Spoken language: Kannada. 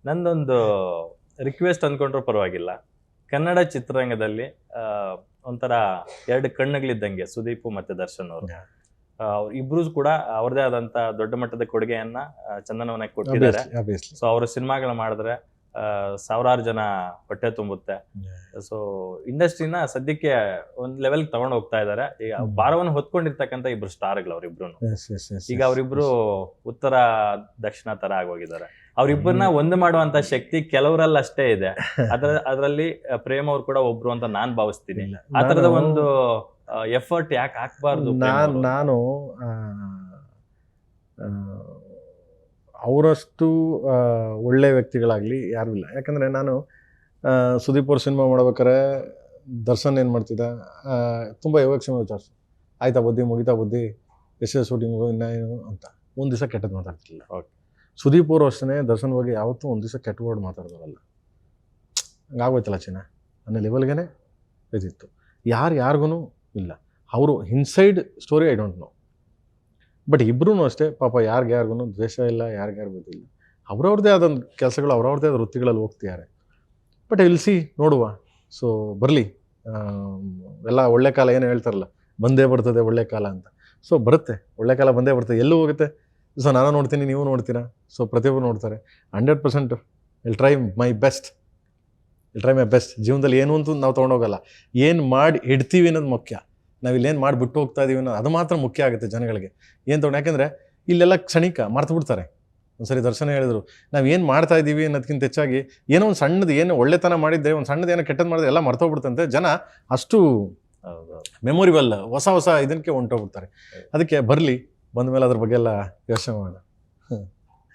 ನಂದೊಂದು ರಿಕ್ವೆಸ್ಟ್ ಅಂದ್ಕೊಂಡ್ರೂ ಪರವಾಗಿಲ್ಲ. ಕನ್ನಡ ಚಿತ್ರರಂಗದಲ್ಲಿ ಒಂಥರ ಎರಡು ಕಣ್ಣುಗಳಿದ್ದಂಗೆ ಸುದೀಪ್ ಮತ್ತೆ ದರ್ಶನ್ ಅವರು. ಇಬ್ರು ಕೂಡ ಅವ್ರದೇ ಆದಂತ ದೊಡ್ಡ ಮಟ್ಟದ ಕೊಡುಗೆಯನ್ನ ಚಂದನವನಕ್ಕೆ ಕೊಟ್ಟಿದ್ದಾರೆ. ಸೊ ಅವ್ರ ಸಿನಿಮಾಗಳು ಮಾಡಿದ್ರೆ ಸಾವಿರಾರು ಜನ ಹೊಟ್ಟೆ ತುಂಬುತ್ತೆ. ಸೊ ಇಂಡಸ್ಟ್ರಿನ ಸದ್ಯಕ್ಕೆ ಒಂದ್ ಲೆವೆಲ್ ತಗೊಂಡು ಹೋಗ್ತಾ ಇದಾರೆ. ಈಗ ಭಾರವನ್ನು ಹೊತ್ಕೊಂಡಿರ್ತಕ್ಕಂಥ ಇಬ್ರು ಸ್ಟಾರ್ಗಳು ಅವ್ರಿಬ್ರು. ಈಗ ಅವ್ರಿಬ್ರು ಉತ್ತರ ದಕ್ಷಿಣ ತರ ಆಗೋಗಿದ್ದಾರೆ. ಅವ್ರಿಬ್ಬರನ್ನ ಒಂದು ಮಾಡುವಂತ ಶಕ್ತಿ ಕೆಲವರಲ್ಲಿ ಅಷ್ಟೇ ಇದೆ. ಅದ್ರಲ್ಲಿ ಪ್ರೇಮ್ ಅವ್ರು ಕೂಡ ಒಬ್ರು ಅಂತ ನಾನ್ ಭಾವಿಸ್ತೀನಿ. ಆ ತರದ ಒಂದು ಎಫರ್ಟ್ ಯಾಕೆ ಹಾಕ್ಬಾರ್ದು? ನಾನು ಅವರಷ್ಟು ಒಳ್ಳೆ ವ್ಯಕ್ತಿಗಳಾಗಲಿ ಯಾರೂ ಇಲ್ಲ. ಯಾಕಂದರೆ ನಾನು ಸುದೀಪ್ ಅವ್ರ ಸಿನಿಮಾ ಮಾಡ್ಬೇಕಾರೆ ದರ್ಶನ್ ಏನು ಮಾಡ್ತಿದ್ದ, ತುಂಬ ಯೋಗಕ್ಷೇಮ ವಿಚಾರಿಸು, ಆಯ್ತಾ ಬುದ್ಧಿ ಮುಗಿತಾ ಬುದ್ಧಿ, ಎಷ್ಟೇ ಶೂಟಿಂಗು ಇನ್ನೇನು ಅಂತ ಒಂದು ದಿವಸ ಕೆಟ್ಟದ್ದು ಮಾತಾಡ್ತಿಲ್ಲ. ಓಕೆ, ಸುದೀಪ್ ಅವರು ಅಷ್ಟೇ ದರ್ಶನ್ ಬಗ್ಗೆ ಯಾವತ್ತೂ ಒಂದು ದಿವಸ ಕೆಟ್ಟ ವರ್ಡ್ ಮಾತಾಡೋದಲ್ಲ. ಹಂಗಾಗೋಯ್ತಲ್ಲ ಚಿನ್ನ ಅನ್ನೋ ಲೆವೆಲ್ಗೆ ಇದಿತ್ತು. ಯಾರಿಗೂ ಇಲ್ಲ. ಅವರು inside story I don't know. But ಇಬ್ಬರೂ ಅಷ್ಟೇ ಪಾಪ ಯಾರಿಗೂ ದ್ವೇಷ ಇಲ್ಲ, ಯಾರಿಗ್ಯಾರು ಗೊತ್ತಿಲ್ಲ. ಅವ್ರವ್ರದ್ದೇ ಆದೊಂದು ಕೆಲಸಗಳು, ಅವ್ರವ್ರದ್ದೇ ಆದ ವೃತ್ತಿಗಳಲ್ಲಿ ಹೋಗ್ತಿದ್ದಾರೆ. ಬಟ್ ಇಲ್ಸಿ ನೋಡುವ. ಸೊ ಬರಲಿ, ಎಲ್ಲ ಒಳ್ಳೆ ಕಾಲ ಏನು ಹೇಳ್ತಾರಲ್ಲ, ಬಂದೇ ಬರ್ತದೆ ಒಳ್ಳೆ ಕಾಲ ಅಂತ. ಸೊ ಬರುತ್ತೆ, ಒಳ್ಳೆ ಕಾಲ ಬಂದೇ ಬರ್ತದೆ, ಎಲ್ಲೂ ಹೋಗುತ್ತೆ. ಸೊ ನಾನು ನೋಡ್ತೀನಿ, ನೀವು ನೋಡ್ತೀರಾ, ಸೊ ಪ್ರತಿಯೊಬ್ಬರು ನೋಡ್ತಾರೆ. 100% ವಿಲ್ ಟ್ರೈ ಮೈ ಬೆಸ್ಟ್. ಜೀವನದಲ್ಲಿ ಏನು ಅಂತೂ ನಾವು ತೊಗೊಂಡೋಗಲ್ಲ, ಏನು ಮಾಡಿ ಇಡ್ತೀವಿ ಅನ್ನೋದು ಮುಖ್ಯ. ನಾವು ಇಲ್ಲೇನು ಮಾಡಿ ಬಿಟ್ಟು ಹೋಗ್ತಾ ಇದೀವಿ ಅನ್ನೋದು ಅದು ಮಾತ್ರ ಮುಖ್ಯ ಆಗುತ್ತೆ ಜನಗಳಿಗೆ. ಏನು ತೊಗೊಂಡು, ಯಾಕೆಂದರೆ ಇಲ್ಲೆಲ್ಲ ಕ್ಷಣಿಕ ಮರ್ತು ಬಿಡ್ತಾರೆ. ಒಂದ್ಸರಿ ದರ್ಶನ ಹೇಳಿದ್ರು, ನಾವು ಏನು ಮಾಡ್ತಾ ಇದ್ದೀವಿ ಅನ್ನೋದಕ್ಕಿಂತ ಹೆಚ್ಚಾಗಿ ಏನೋ ಒಂದು ಸಣ್ಣದು ಏನು ಒಳ್ಳೆತನ ಮಾಡಿದ್ದೆ, ಒಂದು ಸಣ್ಣದು ಏನೋ ಕೆಟ್ಟದ್ದು ಮಾಡಿದ್ರೆ ಎಲ್ಲ ಮರ್ತೋಗ್ಬಿಡ್ತಂತೆ. ಜನ ಅಷ್ಟು ಮೆಮೊರಿಬಲ್ ಹೊಸ ಇದಕ್ಕೆ ಹೊಂಟೋಗ್ಬಿಡ್ತಾರೆ. ಅದಕ್ಕೆ ಬರಲಿ, ಬಂದ ಮೇಲೆ ಅದ್ರ ಬಗ್ಗೆ ಎಲ್ಲ ಯೋಚನೆ ಮಾಡೋಣ.